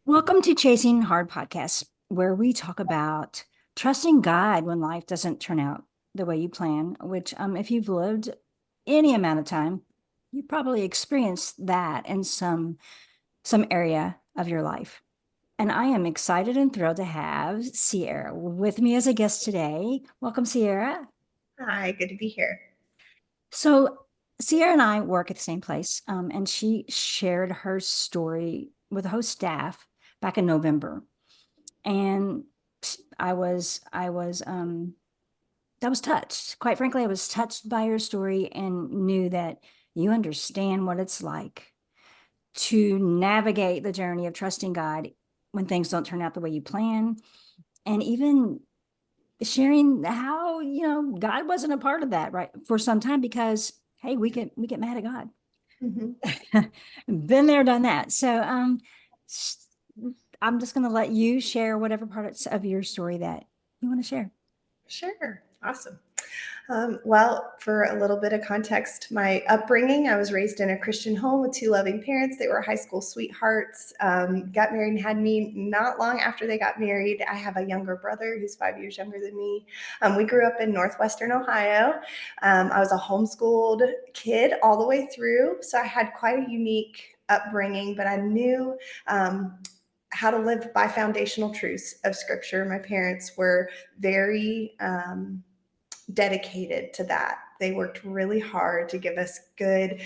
Welcome to Chasing Hard Podcast, where we talk about trusting God when life doesn't turn out the way you plan, which, if you've lived any amount of time, you probably experienced that in some area of your life. And I am excited and thrilled to have Ciarra with me as a guest today. Welcome, Ciarra. Hi, good to be here. So Ciarra and I work at the same place, and she shared her story with the host staff back in November. And I was that was touched. Quite frankly, I was touched by your story and knew that you understand what it's like to navigate the journey of trusting God when things don't turn out the way you plan, and even sharing how God wasn't a part of that right for some time, because hey, we get mad at God. hmm Been there, done that. So I'm just going to let you share whatever parts of your story that you want to share. Sure. Awesome. Well, for a little bit of context, my upbringing, I was raised in a Christian home with two loving parents. They were high school sweethearts, got married and had me not long after they got married. I have a younger brother who's 5 years younger than me. We grew up in Northwestern Ohio. I was a homeschooled kid all the way through, so I had quite a unique upbringing, but I knew how to live by foundational truths of Scripture. My parents were very dedicated to that. They worked really hard to give us good,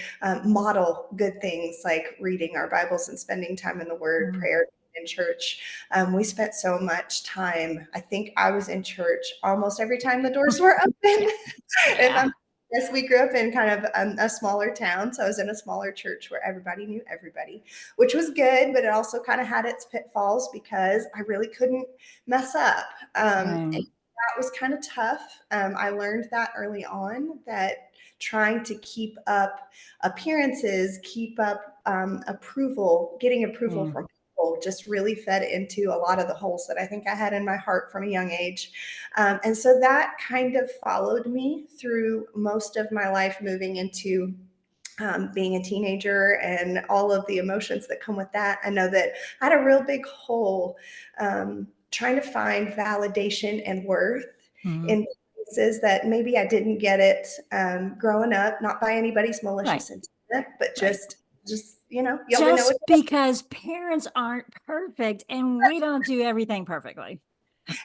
model good things like reading our Bibles and spending time in the Word, Mm. prayer in church. We spent so much time. I think I was in church almost every time the doors were open. Yeah. if Yeah. I'm Yes, we grew up in kind of a smaller town, so I was in a smaller church where everybody knew everybody, which was good, but it also kind of had its pitfalls because I really couldn't mess up. Right. That was kind of tough. I learned that early on that trying to keep up appearances, keep up approval, getting approval Yeah. from people just really fed into a lot of the holes that I think I had in my heart from a young age. And so that kind of followed me through most of my life, moving into being a teenager and all of the emotions that come with that. I know that I had a real big hole trying to find validation and worth Mhm. in places that maybe I didn't get it growing up, not by anybody's Right. malicious intent, but Right. just you only know what. Just because parents aren't perfect and we don't do everything perfectly.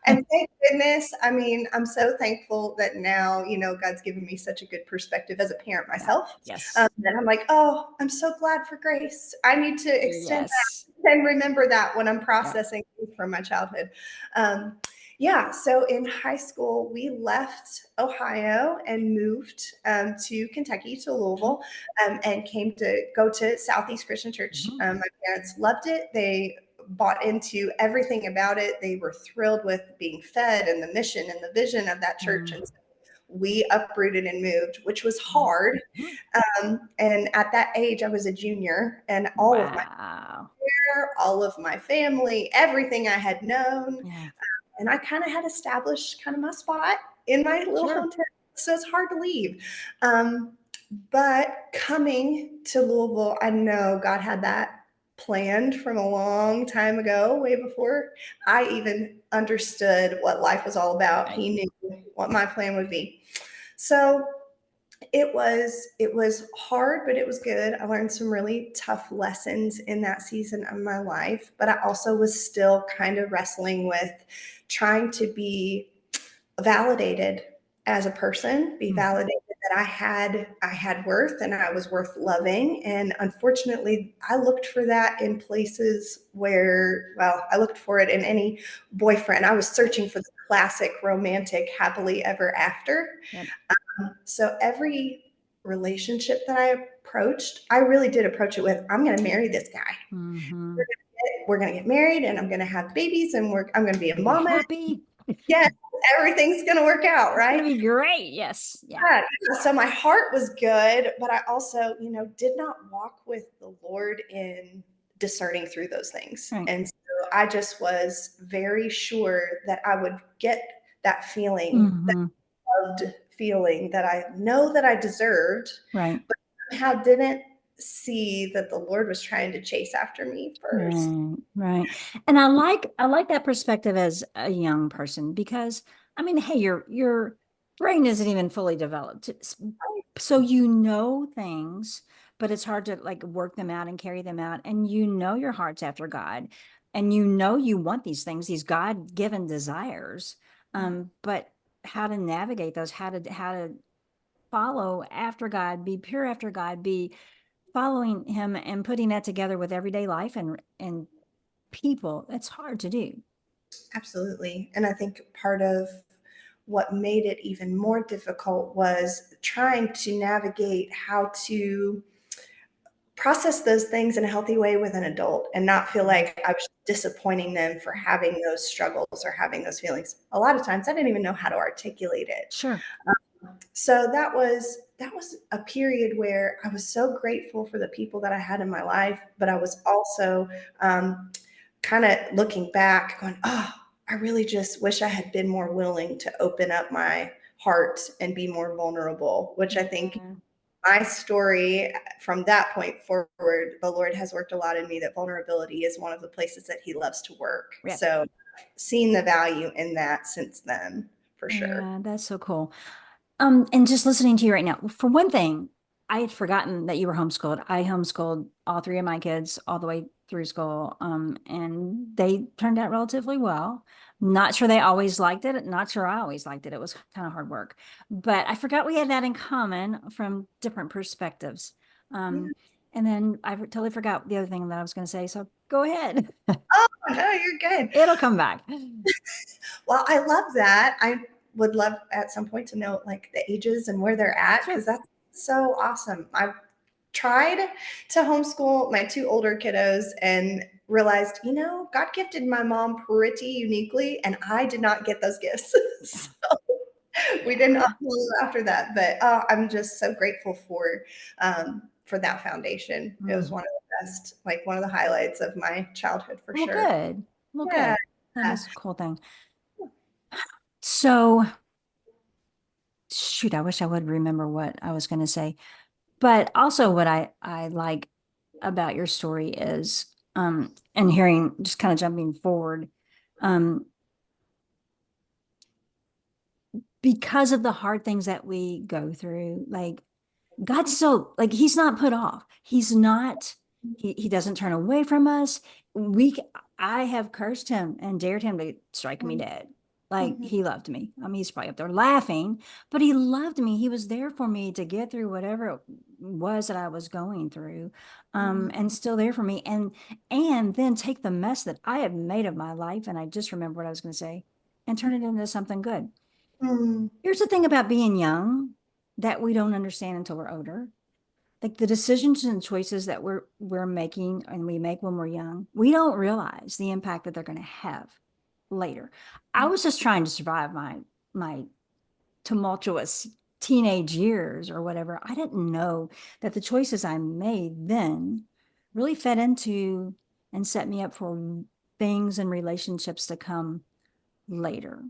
And thank goodness, I mean, I'm so thankful that now, God's given me such a good perspective as a parent Yeah. myself. Yes. That I'm like, oh, I'm so glad for grace. I need to extend Yes. that and remember that when I'm Yeah. processing things from my childhood. Um, yeah, so in high school, we left Ohio and moved to Kentucky, to Louisville, and came to go to Southeast Christian Church. Mhm. My parents loved it. They bought into everything about it. They were thrilled with being fed and the mission and the vision of that church. Mhm. And so we uprooted and moved, which was Mhm. hard. Mhm. And at that age, I was a junior, and all of my Wow. hair, all of my family, everything I had known, Yeah. and I kind of had established kind of my spot in my little Sure. hometown. So it's hard to leave. Um, but coming to Louisville, I know God had that planned from a long time ago, way before I even understood what life was all about. Right. He knew what my plan would be. So it was hard, but it was good. I learned some really tough lessons in that season of my life, but I also was still kind of wrestling with trying to be validated as a person, be Mhm. validated that I had worth and I was worth loving. And unfortunately, I looked for that in places where, well, I looked for it in any boyfriend. I was Right. searching for the classic romantic happily ever after. Yep. So every relationship that I approached, I really did approach it with, I'm going to marry this guy. Mm-hmm. We're going to get married and I'm going to have babies and I'm going to be a Gonna be mama. happy. Yes, everything's going to work out, It's gonna right? be great. Yes. Yeah. Yeah. So my heart was good, but I also, did not walk with the Lord in discerning through those things. Right. And so I just was very sure that I would get that feeling, that Mm-hmm. loved feeling that I know that I deserved, Right. but somehow didn't. see that the Lord was trying to chase after me first. Right, right. And I like that perspective as a young person because I mean, hey, your brain isn't even fully developed. So you know things, but it's hard to like work them out and carry them out. And you know your heart's after God, and you know you want these things, these God-given desires. But how to navigate those, how to follow after God, be pure after God, be following him and putting that together with everyday life and people, it's hard to do. Absolutely. And I think part of what made it even more difficult was trying to navigate how to process those things in a healthy way with an adult and not feel Mhm. like I was disappointing them for having those struggles or having those feelings. A lot of times I didn't even know how to articulate it. Sure. So that was a period where I was so grateful for the people that I had in my life, but I was also kind of looking back, going, "Oh, I really just wish I had been more willing to open up my heart and be more vulnerable." Which I think Yeah. my story from that point forward, the Lord has worked a lot in me that vulnerability is one of the places that He loves to work. Yeah. So, seeing the value in that since then, for sure. Yeah, that's so cool. And just listening to you right now, for one thing, I had forgotten that you were homeschooled. I homeschooled all three of my kids all the way through school. And they turned out relatively well. Not sure they always liked it. Not sure I always liked it. It was kind of hard work. But I forgot we had that in common from different perspectives. Yeah. Um, and then I totally forgot the other thing that I was going to say. So go ahead. Oh, no, you're good. It'll come back. Well, I love that. I would love at some point to know like the ages and where they're at because Sure. that's so awesome. I've tried to homeschool my two older kiddos and realized, God gifted my mom pretty uniquely, and I did not get those gifts. Yeah. So we did not Yeah. follow after that. But I'm just so grateful for that foundation. It was Mm. one of the best, like one of the highlights of my childhood for Well, sure. good. Well, Yeah. good. That is a cool thing. So, shoot, I wish I would remember what I was going to say. But also, what I like about your story is, and hearing, just kind of jumping forward, um, because of the hard things that we go through, like God's so like he's not put off. He's not he doesn't turn away from us. We I have cursed him and dared him to strike me dead. Like Mhm. he loved me. I mean, he's probably up there laughing, but he loved me. He was there for me to get through whatever it was that I was going through. And still there for me. And then take the mess that I have made of my life, and I just remember what I was going to say, and turn it into something good. Mhm. Here's the thing about being young that we don't understand until we're older. Like the decisions and choices that we're making and we make when we're young, we don't realize the impact that they're going to have later. I was just trying to survive my tumultuous teenage years or whatever. I didn't know that the choices I made then really fed into and set me up for things and relationships to come later.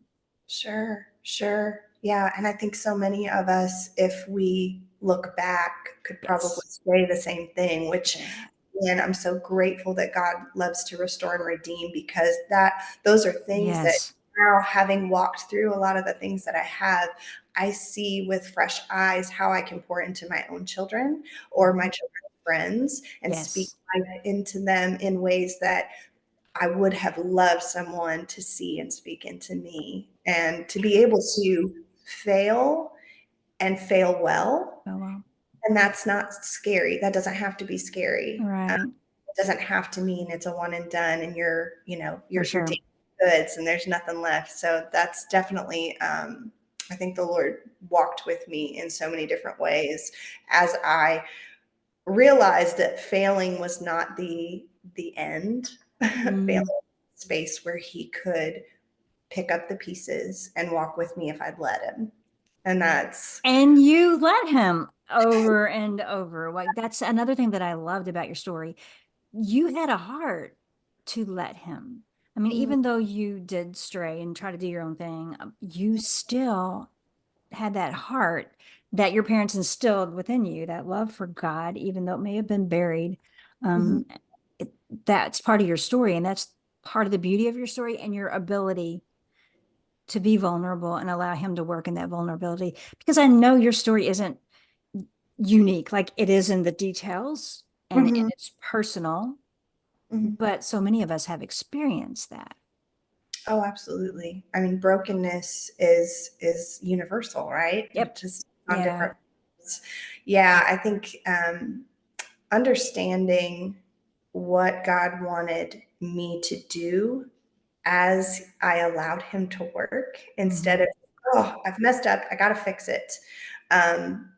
Sure, sure. Yeah, and I think so many of us, if we look back, could probably Yes. say the same thing, which Yeah. and I'm so grateful that God loves to restore and redeem because those are things that Yes. now having walked through a lot of the things that I have, I see with fresh eyes how I can pour into my own children or my Mhm. children's friends and speak Yes. life into them in ways that I would have loved someone to see and speak into me and to be able to fail and fail well. Oh, well. And that's not scary. That doesn't have to be scary. Right. It doesn't have to mean it's a one and done and you're, For you're sure. taking goods and there's nothing left. So that's definitely, I think the Lord walked with me in so many different ways as I realized that failing was not the end. Failing Mm. space where he could pick up the pieces and walk with me if I'd let him. And that's And you let him over and over. Like that's another thing that I loved about your story. You had a heart to let him. I mean, mm, even though you did stray and try to do your own thing, you still had that heart that your parents instilled within you, that love for God, even though it may have been buried. Mhm. Um, it, that's part of your story, and that's part of the beauty of your story and your ability to be vulnerable and allow Him to work in that vulnerability. Because I know your story isn't unique, like it is in the details and Mhm. it's personal, Mhm. but so many of us have experienced that. Oh, absolutely. I mean, brokenness is universal, right? Yep. Just on Yeah. different. Yeah, I think understanding what God wanted me to do as I allowed Him to work instead of, Hmm. oh, I've messed up, I got to fix it. Um,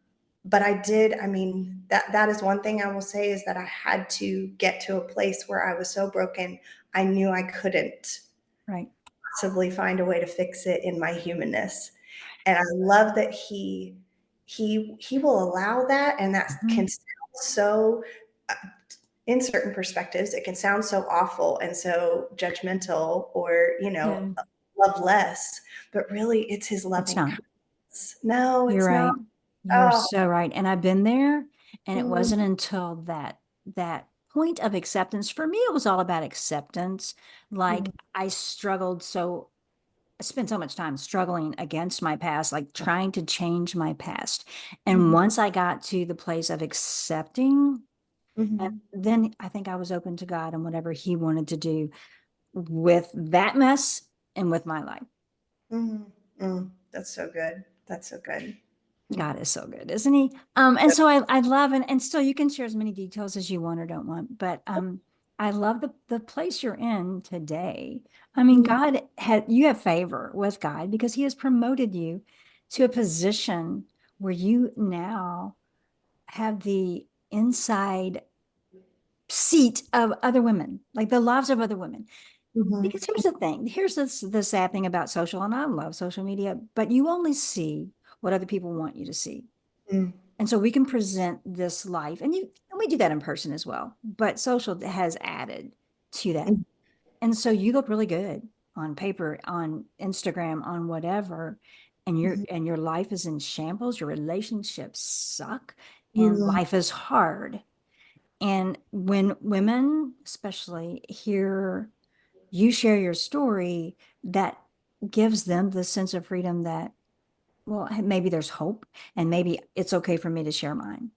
but I did. I mean, that is one thing I will say is that I had to get to a place where I was so broken, I knew I couldn't Right. possibly find a way to fix it in my humanness. And I love that he will allow that, and that Hmm. can sound so uh, in certain perspectives it can sound so awful and so judgmental or Yeah. love less, but really it's his It's loving not. kindness. No, You're it's not. right. You're Oh. so right. And I've been there, and it Mm, wasn't until that point of acceptance. For me, it was all about acceptance. Like mm, I spent so much time struggling against my past, like trying to change my past. And mhm, once I got to the place of accepting, and mhm, then I think I was open to God and whatever He wanted to do with that mess and with my life. mhm, that's so good. That's so good. God is so good, isn't He? And so I love, and still you can share as many details as you want or don't want, but I love the place you're in today. I mean, Mm, God had you have favor with God because He has promoted you to a position where you now have the inside seat of other women, like the lives of other women. mhm, Because here's the thing, here's the sad thing about social, and I love social media, but you only see what other people want you to see. mm, And so we can present this life, and we do that in person as well, but social has added to that. mm, And so you look really good on paper, on Instagram, on whatever, mhm, and your life is in shambles, your relationships suck, and mm. life is hard. And when women, especially, hear you share your story, that gives them the sense of freedom that, well, maybe there's hope, and maybe it's okay for me to share mine.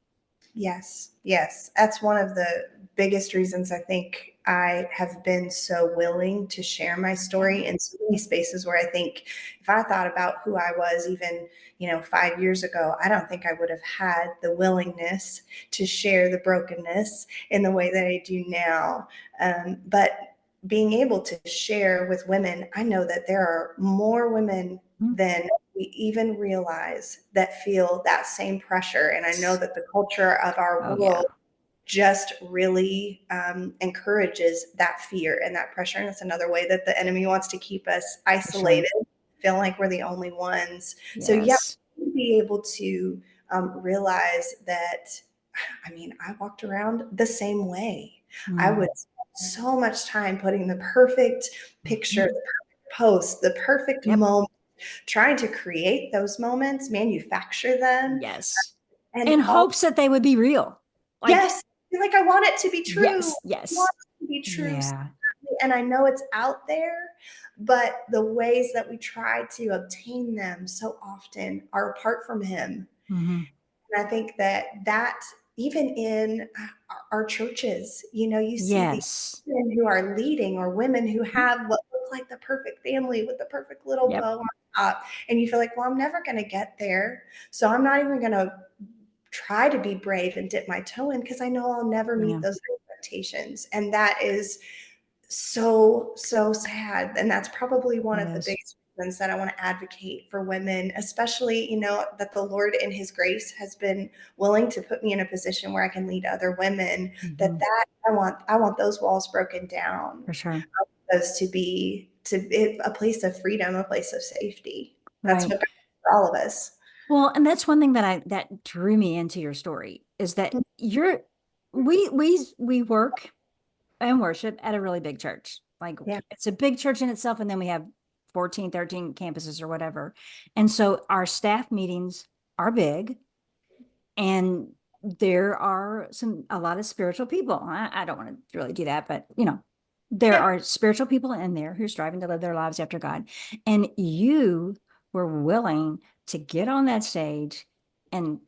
Yes, yes. That's one of the biggest reasons I think I have been so willing to share my Yeah. story in so many spaces where I think if I thought about who I was even, 5 years ago, I don't think I would have had the willingness to share the brokenness in the way that I do now. But being able to share with women, I know that there are more women Mhm. than we even realize that feel that same pressure. And I know that the culture of our Oh, yeah. world just really encourages that fear and that pressure. And it's another way that the enemy wants to keep us For sure. isolated, feeling like we're the only ones. So, yeah, Yes. be able to realize that, I mean, I walked around the same way. I would Mm. spend so much time putting the perfect picture, Mhm. the perfect post, the perfect Yep. moment, trying to create those moments, manufacture them, Yes. and In all. hopes that they would be real. Like, Yes, like I want it to be true. yes, I want yes. it to be true, Yeah. and I know it's out there, but the ways that we try to obtain them so often are apart from Him. Hmm. And I think that even in our churches, you see these Yes. women who are leading or women who have what look like the perfect family with the perfect little Yep. bow on top. And you feel like, well, I'm never going to get there. So I'm not even going to try to be brave and dip my toe in because I know I'll never meet Yeah. those expectations. And that is so, so sad. And that's probably one It of the is. biggest reasons that I want to advocate for women, especially, that the Lord in His grace has been willing to put me in a position where I can lead other women, that Hmm. that I want those walls broken down, For sure. those to be a place of freedom, a place of safety. That's Right. what God wants for all of us. Well, and that's one thing that drew me into your story is that we work and worship at a really big church. Like Yeah. it's a big church in itself, and then we have 14, 13 campuses or whatever. And so our staff meetings are big. And there are a lot of spiritual people. I don't want to really do that, but there Yeah. are spiritual people in there who are striving to live their lives after God. And you were willing to get on that stage and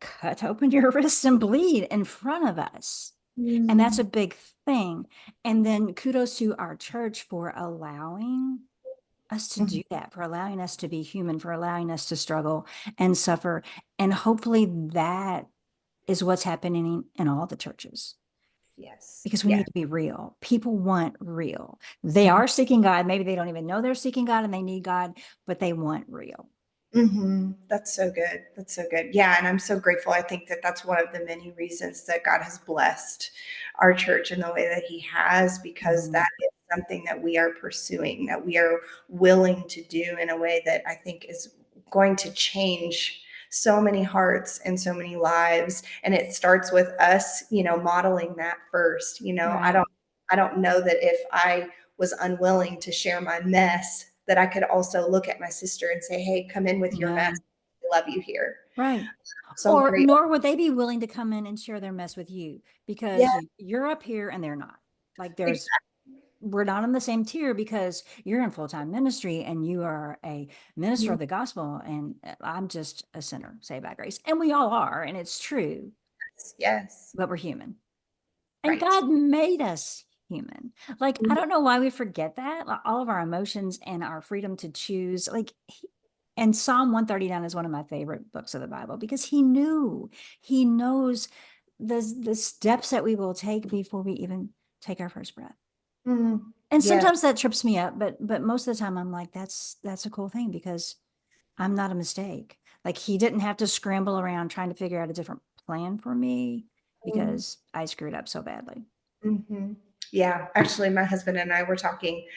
cut open your wrists and bleed in front of us. And that's a Mm. big thing. And then kudos to our church for allowing us to Mhm. do that, for allowing us to be human, for allowing us to struggle and suffer. And hopefully that is what's happening in all the churches, Yes. because we Yeah. need to be real. People want real. They are seeking God. Maybe they don't even know they're seeking God and they need God, but they want real. That's so good. That's so good. Yeah, and I'm so grateful. I think that that's one of the many reasons that God has blessed our church in the way that He has, because Mhm. that is something that we are pursuing, that we are willing to do in a way that I think is going to change so many hearts and so many lives. And it starts with us, modeling that first. Right. I don't know that if I was unwilling to share my mess, that I could also look at my sister and say, "Hey, come in with your mess. Yeah. I love you here." Right. So I'm Or great. nor would they be willing to come in and share their mess with you Yeah, because you're up here and they're not. Like exactly. we're not on the same tier because you're in full-time ministry and you are a minister of the gospel and I'm just a sinner saved by grace. And we all are, and it's true, Yes. but we're human. And Right. God made us human. Like, I don't know why we forget that. Like, all of our emotions and our freedom to choose. And Psalm 139 is one of my favorite books of the Bible because he knows the steps that we will take before we even take our first breath. Mhm. And Yes. sometimes that trips me up, but most of the time I'm like, that's a cool thing because I'm not a mistake. Like he didn't have to scramble around trying to figure out a different plan for me because I screwed up so badly. Mm-hmm. Yeah, actually, my husband and I were talking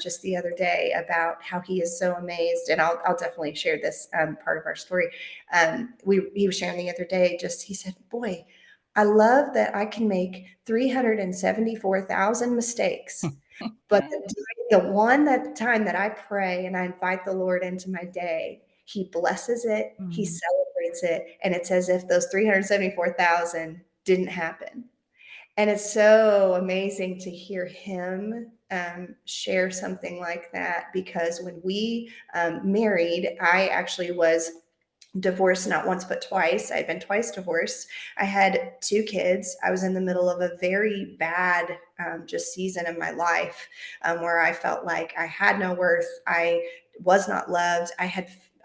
just the other day about how he is so amazed, and I'll definitely share this part of our story. He was sharing the other day. Just he said, "Boy, I love that I can make 374,000 mistakes, but the one that time that I pray and I invite the Lord into my day, He blesses it, He Mm. celebrates it, and it's as if those 374,000 didn't happen." And it's so amazing to hear him share something like that, because when we married, I actually was divorced not once but twice. I'd been twice divorced. I had two kids. I was in the middle of a very bad just season in my life, where I felt like I had no worth. I was not loved.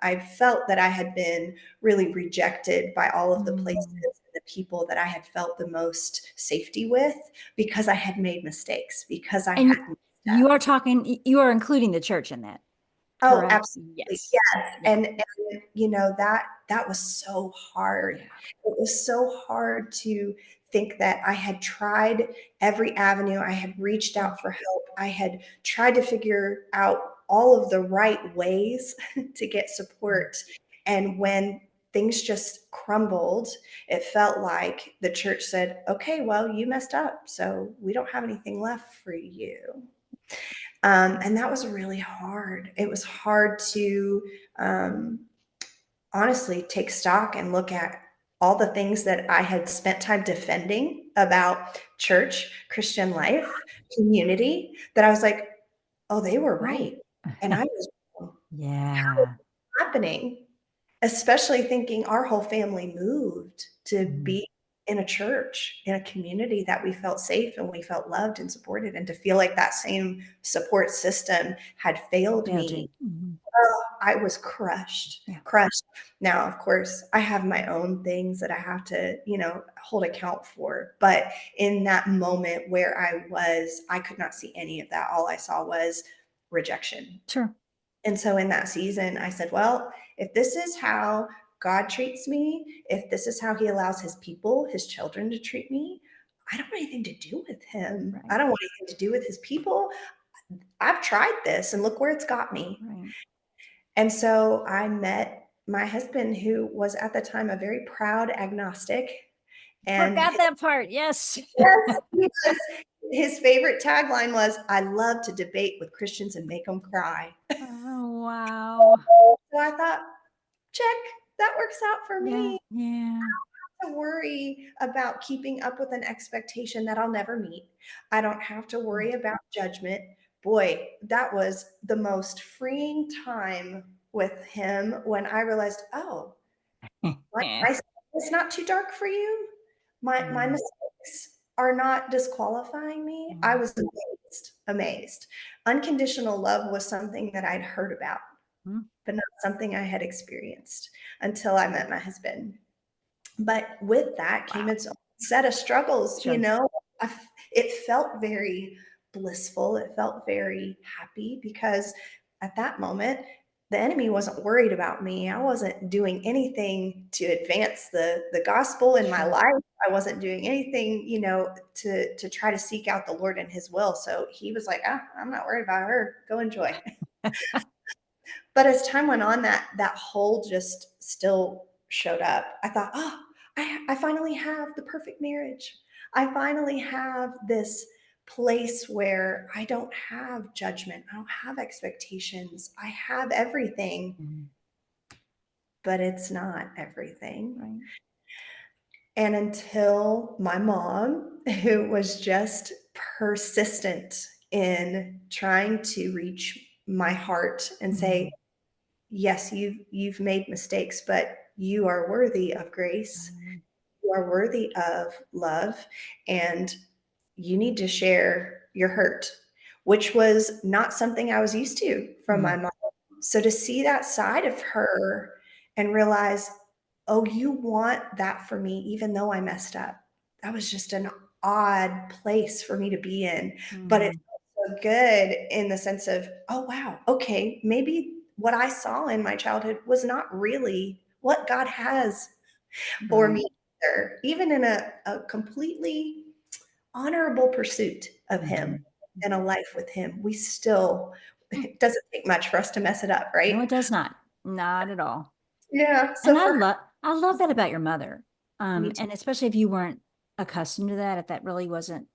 I felt that I had been really rejected by all of the places Mm. and the people that I had felt the most safety with, because I had made mistakes, because I And had messed you up. are talking, you are including the church in that, Oh, correct? absolutely. Yes. Yes. Yeah. And that was so hard. Yeah. It was so hard to think that I had tried every avenue. I had reached Mm. out for help. I had tried to figure out all of the right ways to get support. And when things just crumbled, it felt like the church said, "Okay, well, you messed up, so we don't have anything left for you." And that was really hard. It was hard to um, honestly take stock and look at all the things that I had spent time defending about church, Christian life, community, that I was like, oh, they were Oh. right. And I was wrong. Yeah. Happening, especially thinking our whole family moved to Mhm. be in a church, in a community that we felt safe and we felt loved and supported, and to feel like that same support system had failed Failed me. you. Mhm. I was crushed, Yeah. crushed. Now, of course, I have my own things that I have to, hold account for. But in that moment where I was, I could not see any of that. All I saw was rejection. Sure. And so in that season, I said, well, if this is how God treats me, if this is how he allows his people, his children to treat me, I don't want anything to do with him. I Right. don't want anything to do with his people. I've tried this and look where it's got me. Right. And so I met my husband, who was at the time a very proud agnostic. And Forgot that part. Yes. his favorite tagline was, I love to debate with Christians and make them cry. Oh, wow. So I thought, check. that works out for Yeah. me. Yeah. To worry about keeping up with an expectation that I'll never meet. I don't have to Mm. worry about judgment. Boy, that was the most freeing time with him when I realized, oh, Yeah. my sin is not too dark for you. My Mm. mistakes are not disqualifying me. I Mm. was amazed, amazed. Unconditional love was something that I'd heard about, Mm. but not something I had experienced until I met my husband. But with that came Wow. its own set of struggles, you Sure. know? It felt very blissful. It felt very happy because at that moment, the enemy wasn't worried about me. I wasn't doing anything to advance the gospel in my Sure. life. I wasn't doing anything, to try to seek out the Lord and his will. So he was like, "Ah, I'm not worried about her. Go enjoy." But as time went on, that hole just still showed up. I thought, oh, I finally have the perfect marriage. I finally have this place where I don't have judgment. I don't have expectations. I have everything, Mm. but it's not everything. Right. And until my mom, who was just persistent in trying to reach my heart and say, Mm. yes, you've made mistakes, but you are worthy of grace. Mm. You are worthy of love, and you need to share your hurt, which was not something I was used to from my Mm. mom. So to see that side of her and realize, oh, you want that for me, even though I messed up. That was just an odd place for me to be in. But it's Mm. so good in the sense of, oh, wow, okay, maybe what I saw in my childhood was not really what God has for Right. me either, even in a completely honorable pursuit of Him Mhm. and a life with Him. We still, Mm. it doesn't take much for us to mess it up, No, right? it does not. Not at all. Yeah. And So for I love that about your mother. me too. And especially if you weren't accustomed to that, if that really wasn't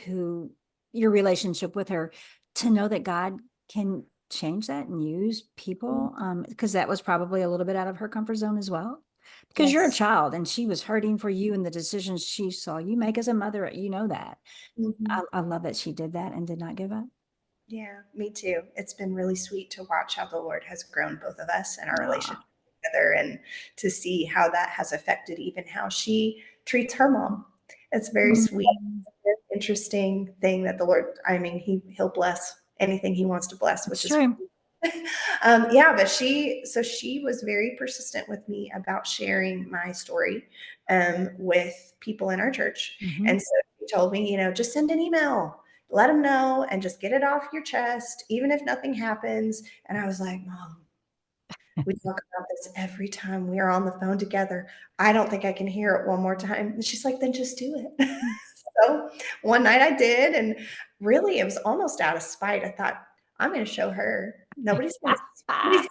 who your relationship with her, to know that God can change that and use people, because that was probably a little bit out of her comfort zone as well. Because you're a Yes. child and she was hurting for you and the decisions she saw you make as a mother, you know that. Mhm. I love that she did that and did not give up. Yeah, me too. It's been really sweet to watch how the Lord has grown both of us and our relationship Aw. together, and to see how that has affected even how she treats her mom. It's very sweet. Mhm. Very interesting thing that the Lord, I mean, he'll bless anything he wants to bless, It's which is true. yeah, but she was very persistent with me about sharing my story with people in our church. Hmm. And so she told me, just send an email, let them know, and just get it off your chest, even if nothing happens. And I was like, Mom, we talk about this every time we are on the phone together. I don't think I can hear it one more time. And she's like, then just do it. So one night I did, and really it was almost out of spite. I thought, I'm going to show her. Nobody's going to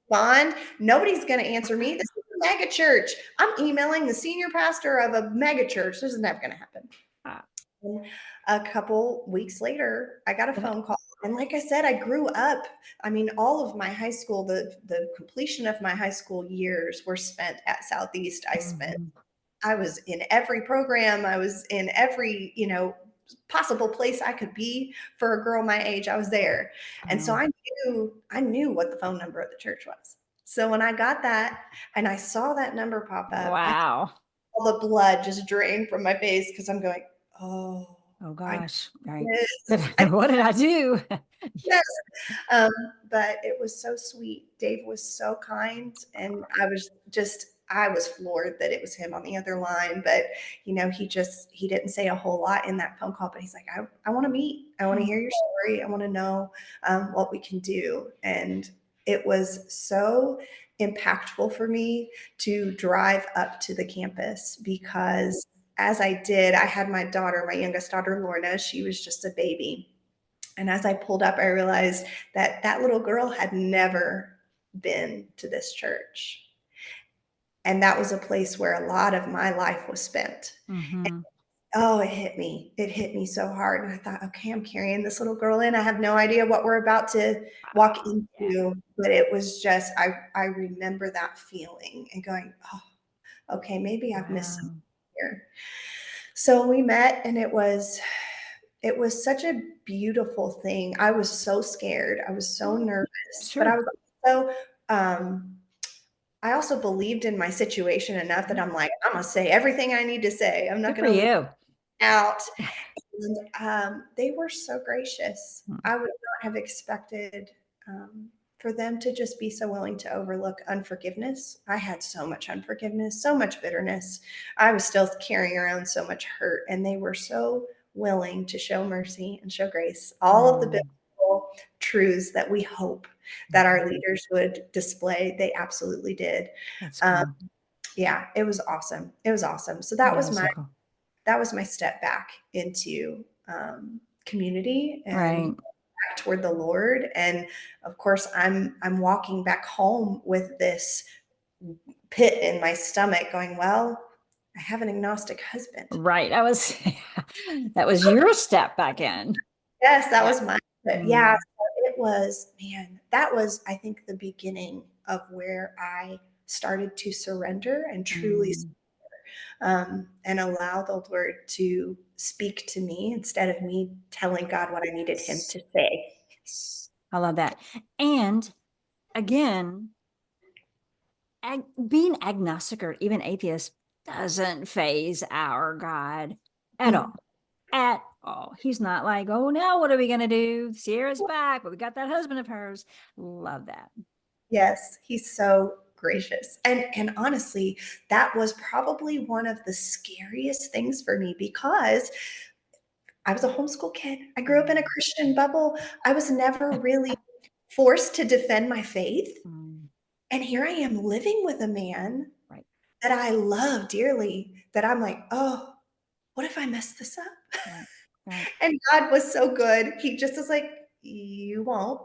respond. Nobody's going to answer me. This is a mega church. I'm emailing the senior pastor of a mega church. This is never going to happen. And a couple weeks later, I got a phone call. And like I said, I grew up. I mean, all of my high school, the completion of my high school years were spent at Southeast. Mhm. I was in every program. I was in every, possible place I could be for a girl my age. I was there. And so Wow. I knew what the phone number of the church was. So when I got that and I saw that number pop up, I Wow. all the blood just drained from my face because I'm going, oh, Oh I gosh. Right. this. What did I do? Yes. Um, but it was so sweet. Dave was so kind, and I was floored that it was him on the other line. But he didn't say a whole lot in that phone call. But he's like, I want to meet. I want to hear your story. I want to know what we can do. And it was so impactful for me to drive up to the campus because as I did, I had my youngest daughter, Lorna. She was just a baby, and as I pulled up, I realized that that little girl had never been to this church. And that was a place where a lot of my life was spent. Hmm. Oh, it hit me. It hit me so hard. And I thought, okay, I'm carrying this little girl in. I have no idea what we're about to walk Wow. Yeah. into, but it was just, I remember that feeling and going, oh, okay, maybe I've missed something Wow. here. So we met and it was such a beautiful thing. I was so scared. I was so Oh, nervous, but I sure. was also, I also believed in my situation enough that I'm like, I'm gonna say everything I need to say. I'm not Good for gonna leave you. out. And they were so gracious. Mm. I would not have expected for them to just be so willing to overlook unforgiveness. I had so much unforgiveness, so much bitterness. I was still carrying around so much hurt, and they were so willing to show mercy and show grace. All of the Mm. biblical truths that we hope that our leaders would display, they absolutely did. That's Um, cool. yeah, it was awesome. It was awesome. So That is so cool. that was my step back into community and Right. back toward the Lord. And of course, I'm walking back home with this pit in my stomach, going, "Well, I have an agnostic husband." Right. I was that was your step back in. Yes, that Yeah. was mine. But yeah, Mm. so it was, man, that was, I think, the beginning of where I started to surrender and truly Mm. and allow the Lord to speak to me instead of me telling God what I needed Him to say. I love that. And again, being agnostic or even atheist doesn't phase our God at all. Mm. At all. He's not like, oh, now what are we going to do? Sierra's back, but we got that husband of hers. Love that. Yes, He's so gracious. And honestly, that was probably one of the scariest things for me because I was a homeschool kid. I grew up in a Mm. Christian bubble. I was never really forced to defend my faith. Mm. And here I am living with a man Right, that I love dearly, that I'm like, oh, what if I mess this up? right, right. And God was so good. He just was like, you won't.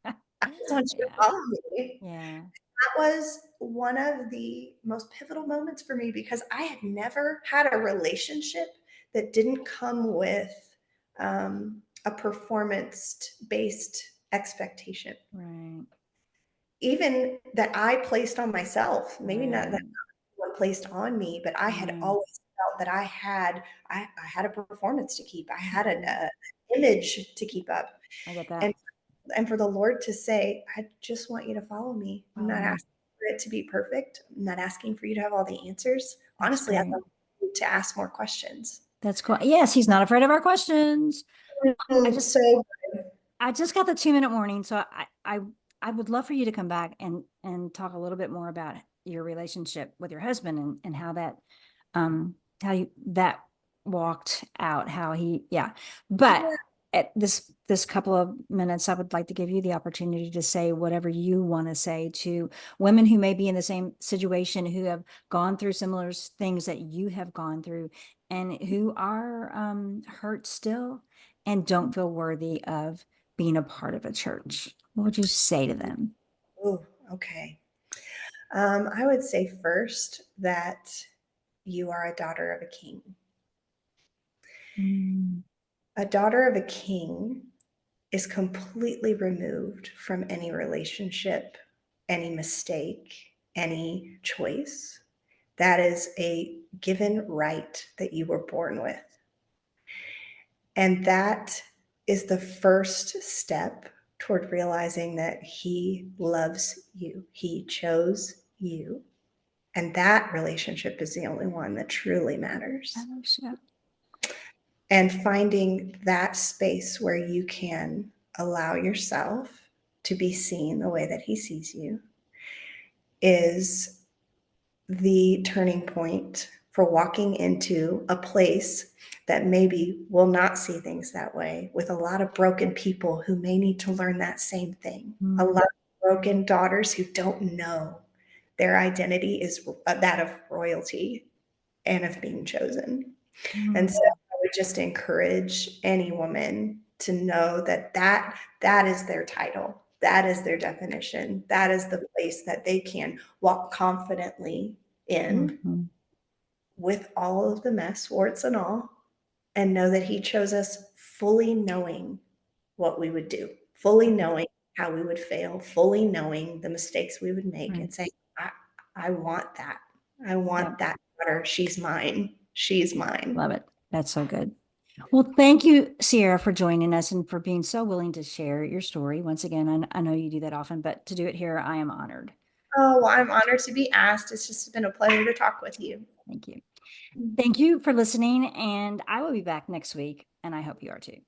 I just want you to Yeah, follow me. yeah. That was one of the most pivotal moments for me because I had never had a relationship that didn't come with a performance based expectation, Right, even that I placed on myself. Maybe not that right, one placed on me, but I had right. always felt that I had a performance to keep. I had an Mhm. image to keep up, I get that. and for the Lord to say, I just want you to follow me. I'm Follow not me. asking for it to be perfect. I'm not asking for you to have all the answers. That's Honestly, I'd great. love you to ask more questions. That's cool. Yes, he's not afraid of our questions. I Mm, just so I just got the 2 minute warning, so I would love for you to come back and talk a little bit more about your relationship with your husband and how you that walked out, how he yeah. But yeah, at this couple of minutes, I would like to give you the opportunity to say whatever you want to say to women who may be in the same situation, who have gone through similar things that you have gone through, and who are hurt still and don't feel worthy of being a part of a church. What would you say to them? oh, okay. I would say first that you are a daughter of a king. Mm. A daughter of a king is completely removed from any relationship, any mistake, any choice. That is a given right that you were born with. And that is the first step toward realizing that He loves you. He chose you. And that relationship is the only one that truly matters. Yeah. And finding that space where you can allow yourself to be seen the way that He sees you is the turning point for walking into a place that maybe will not see things that way, with a lot of broken people who may need to learn that same thing. A Mm. lot of broken daughters who don't know their identity is that of royalty and of being chosen. And so Mm. I would just encourage any woman to know that that is their title. That is their definition. That is the place that they can walk confidently in Mhm. with all of the mess, warts and all, and know that He chose us fully knowing what we would do, fully knowing how we would fail, fully knowing the mistakes we would make, Right. and saying, I want that. I Yep. want that daughter. She's mine. She's mine. Love it. That's so good. Well, thank you, Ciarra, for joining us and for being so willing to share your story. Once again, I know you do that often, but to do it here, I am honored. Oh, well, I'm honored to be asked. It's just been a pleasure to talk with you. Thank you. Thank you for listening, and I will be back next week, and I hope you are too.